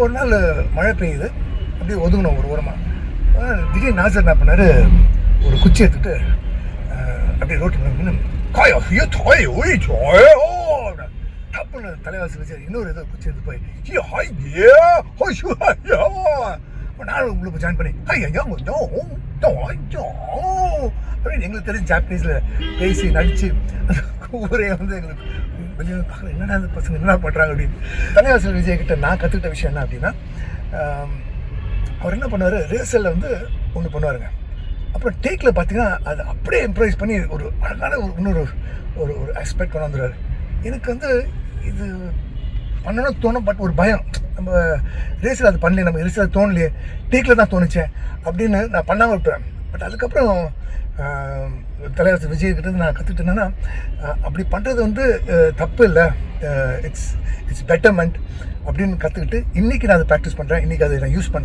ஒரு நாள் மழை பெய்யுது, அப்படியே ஒதுங்கணும் ஒரு ஓரமாக. திடீர்னு நாசர் என்ன பண்ணார், ஒரு குச்சி எடுத்துட்டு அப்படியே ரோட்டில் காயா தாய் ஓய் தப்புன்னு தலைவாசி வச்சு இன்னொரு ஏதோ குச்சி எடுத்து போய் நானும் உங்களுக்கு ஜாயின் பண்ணி அப்படின்னு எங்களுக்கு தெரிஞ்ச ஜாப்பனீஸில் பேசி நடித்து ஊரே வந்து எங்களுக்கு வெளியே பார்க்கல, என்னடா அந்த பசங்க என்ன பண்ணுறாங்க அப்படின்னு. தலைவாசல் விஜய்கிட்ட நான் கற்றுக்கிட்ட விஷயம் என்ன அப்படின்னா, அவர் என்ன பண்ணுவார், ரிஹர்சலில் வந்து ஒன்று பண்ணுவாருங்க. அப்புறம் டேக்கில் பார்த்தீங்கன்னா அது அப்படியே இம்ப்ரவைஸ் பண்ணி ஒரு அழகான ஒரு இன்னொரு ஒரு ஒரு ஆஸ்பெக்ட் கொண்டு வந்துடுவார். எனக்கு வந்து இது பண்ணணும்னு தோணும், பட் ஒரு பயம், நம்ம ரிஹர்சல் அது பண்ணலையே, நம்ம ரிஹர்சல் தோணலையே, டேக்கில் தான் தோணுச்சேன் அப்படின்னு நான் பண்ணாமல் விட்டுறேன். பட் அதுக்கப்புறம் தலைவர் விஜய்கிட்ட நான் கற்றுக்கிட்டேன்னா, அப்படி பண்ணுறது வந்து தப்பு இல்லை, இட்ஸ் பெட்டர்மெண்ட் அப்படின்னு கற்றுக்கிட்டு இன்றைக்கி நான் அதை ப்ராக்டிஸ் பண்ணுறேன், இன்றைக்கி அதை நான் யூஸ் பண்ணுறேன்.